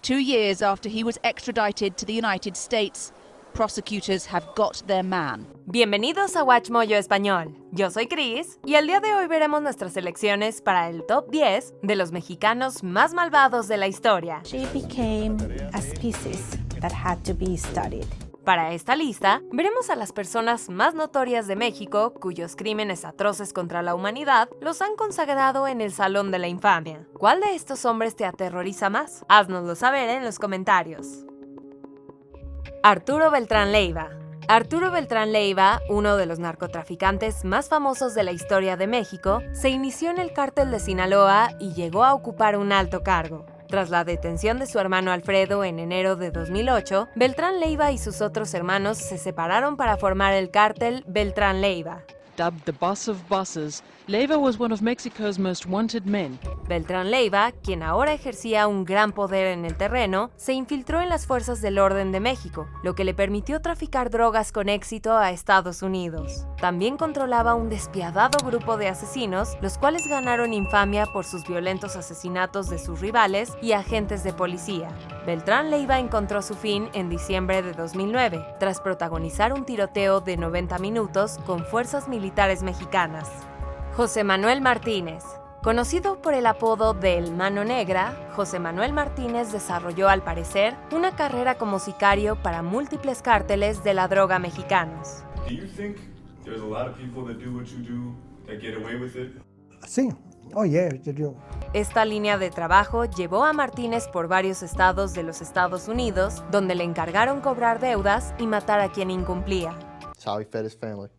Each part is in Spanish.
2 years after he was extradited to the United States, prosecutors have got their man. Bienvenidos a Watch Mojo Español. Yo soy Chris y el día de hoy veremos nuestras selecciones para el top 10 de los mexicanos más malvados de la historia. She became a species that had to be studied. Para esta lista, veremos a las personas más notorias de México cuyos crímenes atroces contra la humanidad los han consagrado en el Salón de la Infamia. ¿Cuál de estos hombres te aterroriza más? Haznoslo saber en los comentarios. Arturo Beltrán Leiva. Arturo Beltrán Leiva, uno de los narcotraficantes más famosos de la historia de México, se inició en el cártel de Sinaloa y llegó a ocupar un alto cargo. Tras la detención de su hermano Alfredo en enero de 2008, Beltrán Leiva y sus otros hermanos se separaron para formar el cártel Beltrán Leiva. Dubbed the boss of bosses, Leiva was one of Mexico's most wanted men. Beltrán Leiva, quien ahora ejercía un gran poder en el terreno, se infiltró en las fuerzas del orden de México, lo que le permitió traficar drogas con éxito a Estados Unidos. También controlaba un despiadado grupo de asesinos, los cuales ganaron infamia por sus violentos asesinatos de sus rivales y agentes de policía. Beltrán Leiva encontró su fin en diciembre de 2009, tras protagonizar un tiroteo de 90 minutos con fuerzas militares mexicanas. José Manuel Martínez. Conocido por el apodo de El Mano Negra, José Manuel Martínez desarrolló, al parecer, una carrera como sicario para múltiples cárteles de la droga mexicanos. Sí. Oh, yeah, they do. Esta línea de trabajo llevó a Martínez por varios estados de los Estados Unidos, donde le encargaron cobrar deudas y matar a quien incumplía. It's how he fed his family.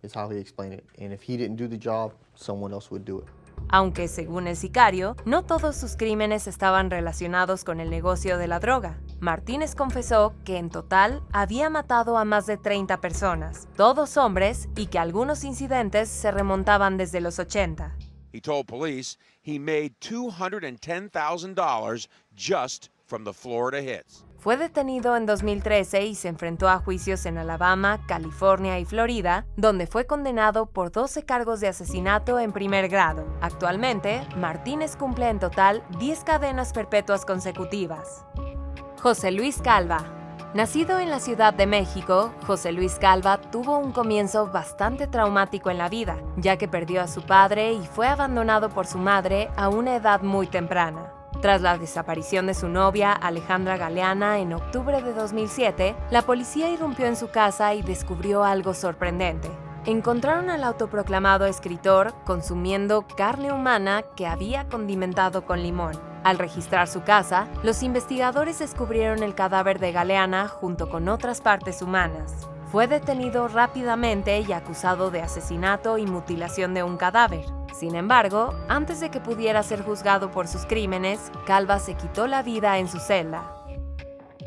It's how he explained it. And if he didn't do the job, someone else would do it. Aunque, según el sicario, no todos sus crímenes estaban relacionados con el negocio de la droga. Martínez confesó que en total había matado a más de 30 personas, todos hombres, y que algunos incidentes se remontaban desde los 80. He told police he made $210,000 just from the Florida hits. Fue detenido en 2013 y se enfrentó a juicios en Alabama, California y Florida, donde fue condenado por 12 cargos de asesinato en primer grado. Actualmente, Martínez cumple en total 10 cadenas perpetuas consecutivas. José Luis Calva. Nacido en la Ciudad de México, José Luis Calva tuvo un comienzo bastante traumático en la vida, ya que perdió a su padre y fue abandonado por su madre a una edad muy temprana. Tras la desaparición de su novia, Alejandra Galeana, en octubre de 2007, la policía irrumpió en su casa y descubrió algo sorprendente. Encontraron al autoproclamado escritor consumiendo carne humana que había condimentado con limón. Al registrar su casa, los investigadores descubrieron el cadáver de Galeana junto con otras partes humanas. Fue detenido rápidamente y acusado de asesinato y mutilación de un cadáver. Sin embargo, antes de que pudiera ser juzgado por sus crímenes, Calva se quitó la vida en su celda.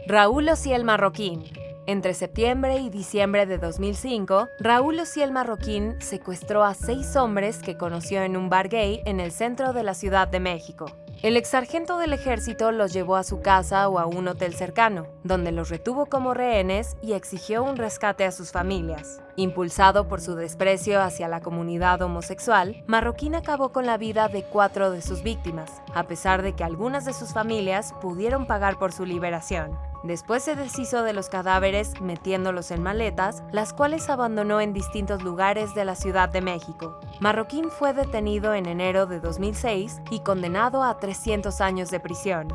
Raúl Ociel Marroquín. Entre septiembre y diciembre de 2005, Raúl Ociel Marroquín secuestró a 6 hombres que conoció en un bar gay en el centro de la Ciudad de México. El exsargento del ejército los llevó a su casa o a un hotel cercano, donde los retuvo como rehenes y exigió un rescate a sus familias. Impulsado por su desprecio hacia la comunidad homosexual, Marroquín acabó con la vida de 4 de sus víctimas, a pesar de que algunas de sus familias pudieron pagar por su liberación. Después se deshizo de los cadáveres metiéndolos en maletas, las cuales abandonó en distintos lugares de la Ciudad de México. Marroquín fue detenido en enero de 2006 y condenado a 300 años de prisión.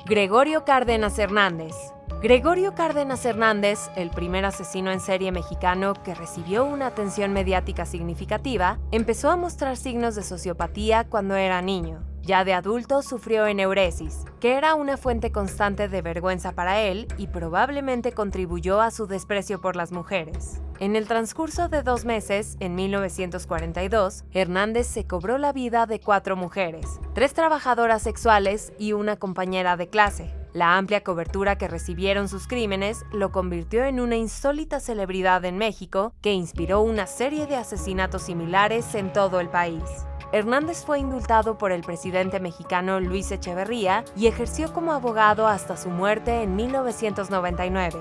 Gregorio Cárdenas Hernández. Gregorio Cárdenas Hernández, el primer asesino en serie mexicano que recibió una atención mediática significativa, empezó a mostrar signos de sociopatía cuando era niño. Ya de adulto sufrió eneuresis, que era una fuente constante de vergüenza para él y probablemente contribuyó a su desprecio por las mujeres. En el transcurso de 2 meses, en 1942, Hernández se cobró la vida de 4 mujeres, 3 trabajadoras sexuales y una compañera de clase. La amplia cobertura que recibieron sus crímenes lo convirtió en una insólita celebridad en México que inspiró una serie de asesinatos similares en todo el país. Hernández fue indultado por el presidente mexicano Luis Echeverría y ejerció como abogado hasta su muerte en 1999.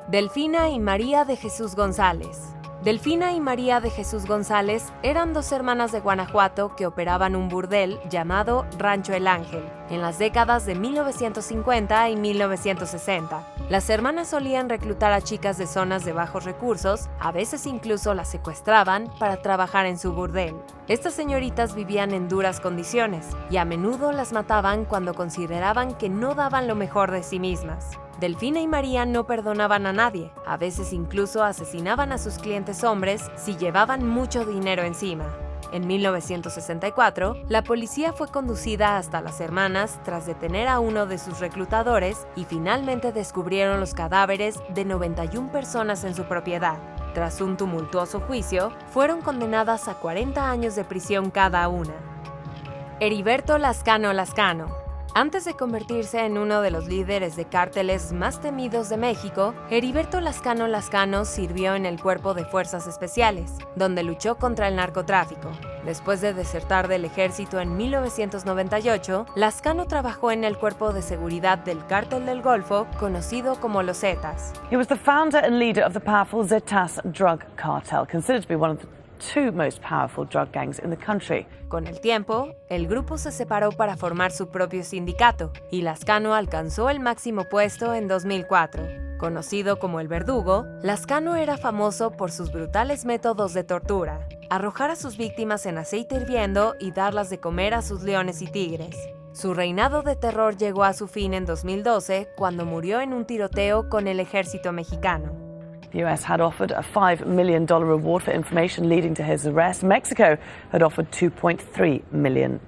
Delfina y María de Jesús González. Delfina y María de Jesús González eran dos hermanas de Guanajuato que operaban un burdel llamado Rancho El Ángel en las décadas de 1950 y 1960. Las hermanas solían reclutar a chicas de zonas de bajos recursos, a veces incluso las secuestraban para trabajar en su burdel. Estas señoritas vivían en duras condiciones y a menudo las mataban cuando consideraban que no daban lo mejor de sí mismas. Delfina y María no perdonaban a nadie, a veces incluso asesinaban a sus clientes hombres si llevaban mucho dinero encima. En 1964, la policía fue conducida hasta las hermanas tras detener a uno de sus reclutadores y finalmente descubrieron los cadáveres de 91 personas en su propiedad. Tras un tumultuoso juicio, fueron condenadas a 40 años de prisión cada una. Heriberto Lascano Lascano. Antes de convertirse en uno de los líderes de cárteles más temidos de México, Heriberto Lascano Lascano sirvió en el Cuerpo de Fuerzas Especiales, donde luchó contra el narcotráfico. Después de desertar del ejército en 1998, Lascano trabajó en el Cuerpo de Seguridad del Cártel del Golfo, conocido como los Zetas. He was the founder and leader of the powerful Zetas drug cartel, considered to be one of the two most powerful drug gangs in the country. Con el tiempo, el grupo se separó para formar su propio sindicato, y Lascano alcanzó el máximo puesto en 2004. Conocido como el Verdugo, Lascano era famoso por sus brutales métodos de tortura: arrojar a sus víctimas en aceite hirviendo y darlas de comer a sus leones y tigres. Su reinado de terror llegó a su fin en 2012, cuando murió en un tiroteo con el ejército mexicano. The US had offered a $5 million reward for information leading to his arrest. Mexico had offered $2.3 million.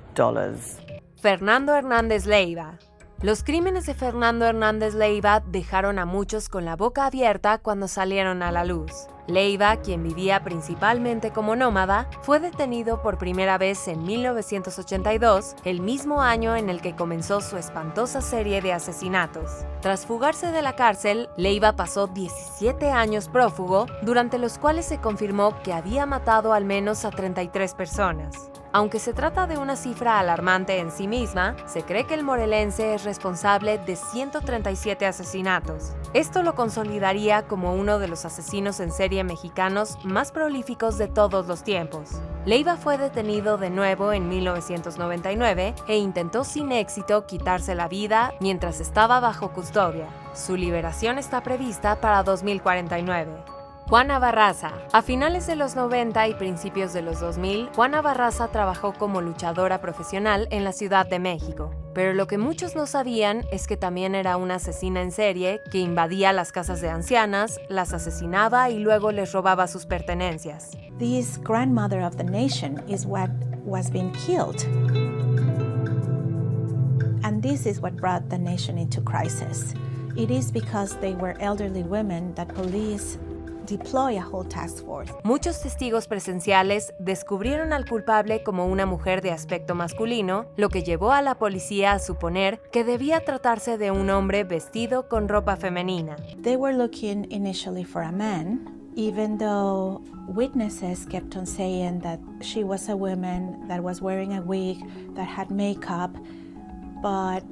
Fernando Hernández Leiva. Los crímenes de Fernando Hernández Leiva dejaron a muchos con la boca abierta cuando salieron a la luz. Leiva, quien vivía principalmente como nómada, fue detenido por primera vez en 1982, el mismo año en el que comenzó su espantosa serie de asesinatos. Tras fugarse de la cárcel, Leiva pasó 17 años prófugo, durante los cuales se confirmó que había matado al menos a 33 personas. Aunque se trata de una cifra alarmante en sí misma, se cree que el morelense es responsable de 137 asesinatos. Esto lo consolidaría como uno de los asesinos en serie mexicanos más prolíficos de todos los tiempos. Leiva fue detenido de nuevo en 1999 e intentó sin éxito quitarse la vida mientras estaba bajo custodia. Su liberación está prevista para 2049. Juana Barraza. A finales de los 90 y principios de los 2000, Juana Barraza trabajó como luchadora profesional en la Ciudad de México. Pero lo que muchos no sabían es que también era una asesina en serie que invadía las casas de ancianas, las asesinaba y luego les robaba sus pertenencias. This grandmother of the nation is what was being killed. And this is what brought the nation into crisis. It is because they were elderly women that police deploy a whole task force. Muchos testigos presenciales descubrieron al culpable como una mujer de aspecto masculino, lo que llevó a la policía a suponer que debía tratarse de un hombre vestido con ropa femenina. They were looking initially for a man, even though witnesses kept on saying that she was a woman that was wearing a wig, that had makeup, but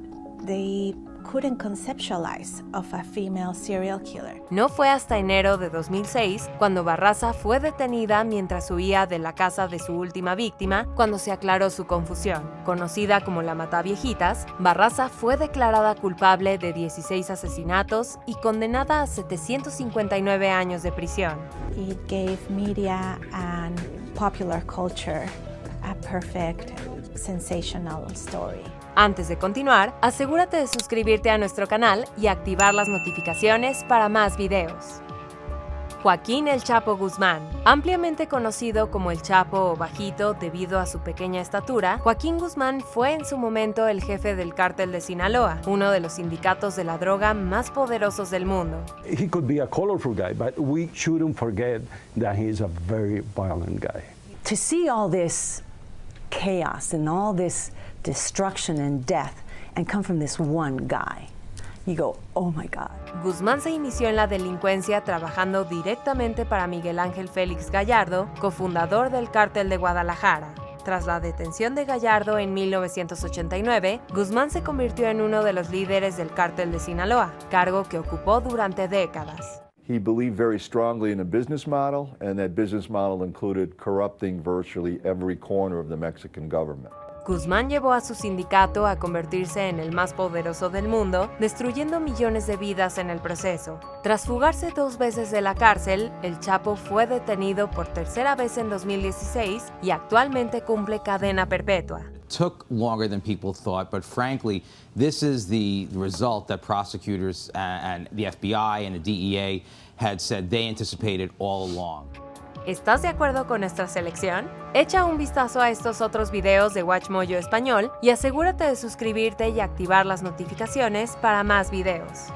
they couldn't conceptualize of a female serial killer. No fue hasta enero de 2006 cuando Barraza fue detenida mientras huía de la casa de su última víctima, cuando se aclaró su confusión. Conocida como la Mataviejitas, Barraza fue declarada culpable de 16 asesinatos y condenada a 759 años de prisión. It gave media and popular culture a perfect, sensational story. Antes de continuar, asegúrate de suscribirte a nuestro canal y activar las notificaciones para más videos. Joaquín El Chapo Guzmán. Ampliamente conocido como El Chapo o Bajito debido a su pequeña estatura, Joaquín Guzmán fue en su momento el jefe del Cártel de Sinaloa, uno de los sindicatos de la droga más poderosos del mundo. He could be a colorful guy, but we shouldn't forget that he is a very violent guy. To see all this chaos and all this destruction and death and come from this one guy, you go, oh my God. Guzmán se inició en la delincuencia trabajando directamente para Miguel Ángel Félix Gallardo, cofundador del Cártel de Guadalajara. Tras la detención de Gallardo en 1989, Guzmán se convirtió en uno de los líderes del Cártel de Sinaloa, cargo que ocupó durante décadas. He believed very strongly in a business model, and that business model included corrupting virtually every corner of the Mexican government. Guzmán llevó a su sindicato a convertirse en el más poderoso del mundo, destruyendo millones de vidas en el proceso. Tras fugarse 2 veces de la cárcel, el Chapo fue detenido por tercera vez en 2016 y actualmente cumple cadena perpetua. Took longer than people thought, but frankly, this is the result that prosecutors and the FBI and the DEA had said they anticipated all along. ¿Estás de acuerdo con nuestra selección? Echa un vistazo a estos otros videos de WatchMojo Español y asegúrate de suscribirte y activar las notificaciones para más videos.